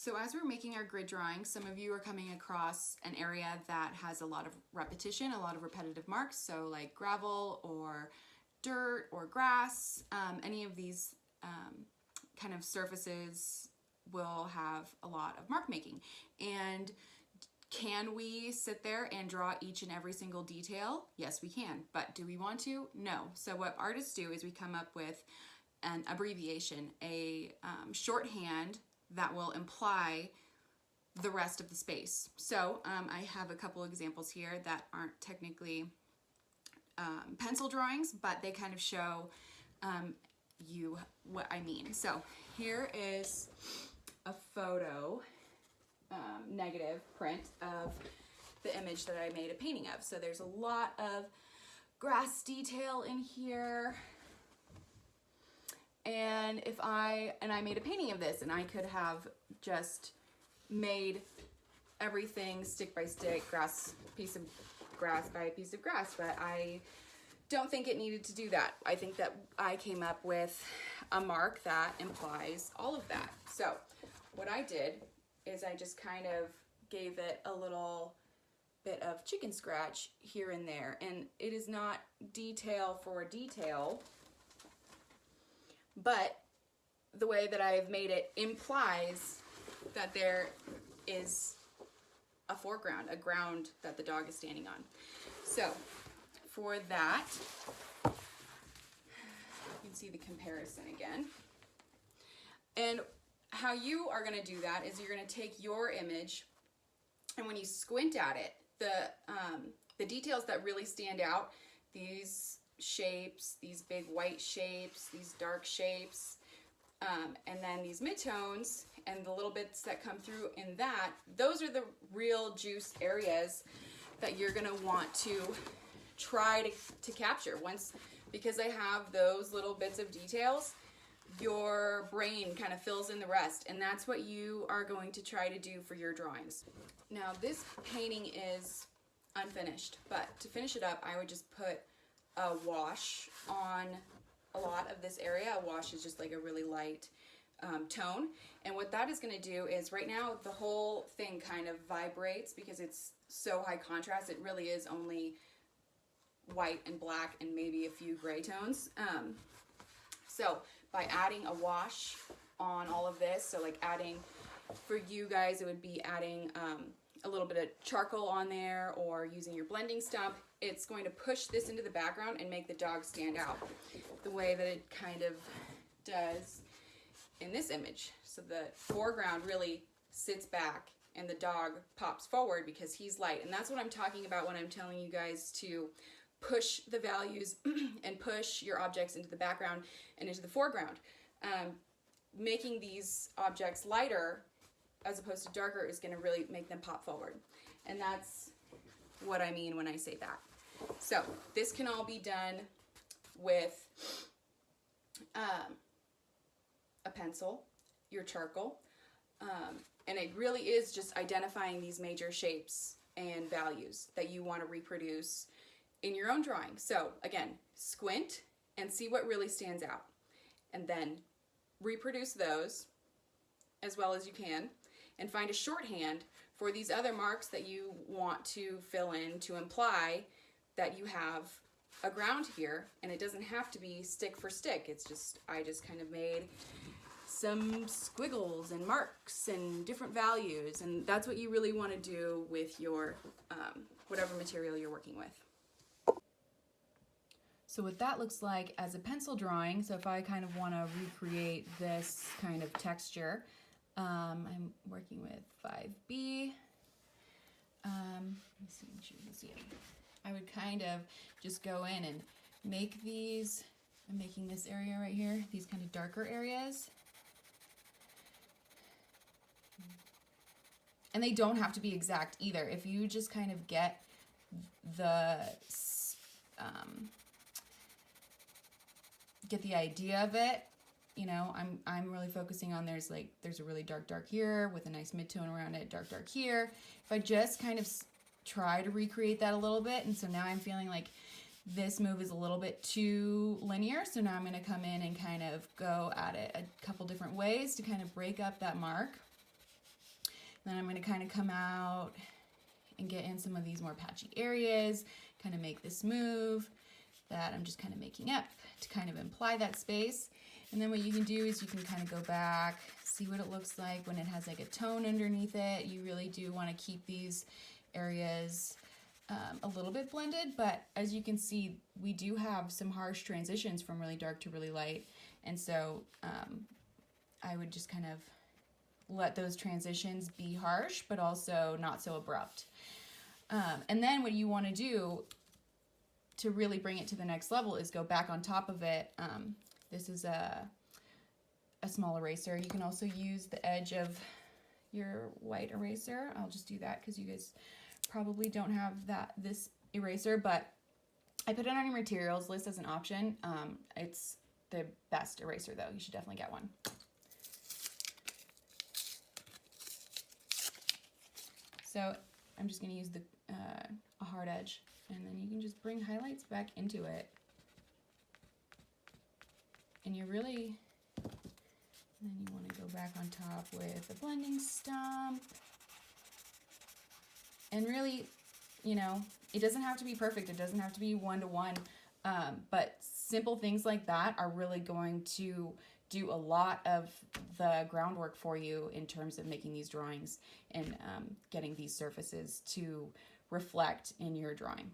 So as we're making our grid drawing, some of you are coming across an area that has a lot of repetition, a lot of repetitive marks, so like gravel or dirt or grass. Any of these kind of surfaces will have a lot of mark making. And can we sit there and draw each and every single detail? Yes, we can. But do we want to? No. So what artists do is we come up with an abbreviation, a shorthand that will imply the rest of the space. So I have a couple examples here that aren't technically pencil drawings, but they kind of show you what I mean. So here is a photo negative print of the image that I made a painting of. So there's a lot of grass detail in here. And I made a painting of this, and I could have just made everything stick by stick, piece of grass by a piece of grass, but I don't think it needed to do that. I think that I came up with a mark that implies all of that. So what I did is I just kind of gave it a little bit of chicken scratch here and there, and it is not detail for detail, but the way that I've made it implies that there is a foreground, a ground that the dog is standing on. So for that, you can see the comparison again. And how you are going to do that is you're going to take your image, and when you squint at it, the details that really stand out, these shapes, these big white shapes, these dark shapes, and then these midtones and the little bits that come through in that, those are the real juice areas that you're going to want to try to capture. Because I have those little bits of details, your brain kind of fills in the rest, and that's what you are going to try to do for your drawings. Now this painting is unfinished, but to finish it up, I would just put a wash on a lot of this area. A wash is just like a really light tone, and what that is going to do is, right now the whole thing kind of vibrates because it's so high contrast. It really is only white and black and maybe a few gray tones. So by adding a wash on all of this, so like adding, for you guys, it would be adding a little bit of charcoal on there or using your blending stump, it's going to push this into the background and make the dog stand out the way that it kind of does in this image. So the foreground really sits back and the dog pops forward because he's light. And that's what I'm talking about when I'm telling you guys to push the values and push your objects into the background and into the foreground. Making these objects lighter as opposed to darker is going to really make them pop forward. And that's what I mean when I say that. So this can all be done with a pencil, your charcoal, and it really is just identifying these major shapes and values that you want to reproduce in your own drawing. So again, squint and see what really stands out, and then reproduce those as well as you can, and find a shorthand for these other marks that you want to fill in to imply that you have a ground here. And it doesn't have to be stick for stick. It's just, I just kind of made some squiggles and marks and different values, and that's what you really want to do with your whatever material you're working with. So what that looks like as a pencil drawing, so if I kind of want to recreate this kind of texture, I'm working with 5B. Let me see, you can see it. I would kind of just go in and make these, I'm making this area right here, these kind of darker areas. And they don't have to be exact either. If you just kind of get the idea of it, you know, I'm really focusing on there's a really dark here with a nice mid-tone around it, dark here. If I just kind of try to recreate that a little bit, and so now I'm feeling like this move is a little bit too linear, so now I'm going to come in and kind of go at it a couple different ways to kind of break up that mark. Then I'm going to kind of come out and get in some of these more patchy areas, kind of make this move that I'm just kind of making up to kind of imply that space. And then what you can do is you can kind of go back, see what it looks like when it has like a tone underneath it. You really do want to keep these areas a little bit blended, but as you can see, we do have some harsh transitions from really dark to really light. And so I would just kind of let those transitions be harsh, but also not so abrupt. And then what you want to do to really bring it to the next level is go back on top of it. This is a small eraser. You can also use the edge of your white eraser. I'll just do that because you guys probably don't have this eraser, but I put it on your materials list as an option. It's the best eraser though. You should definitely get one. So I'm just going to use a hard edge, and then you can just bring highlights back into it. And you're really, then you want to go back on top with a blending stump. And really, you know, it doesn't have to be perfect. It doesn't have to be one-to-one. But simple things like that are really going to do a lot of the groundwork for you in terms of making these drawings and getting these surfaces to reflect in your drawing.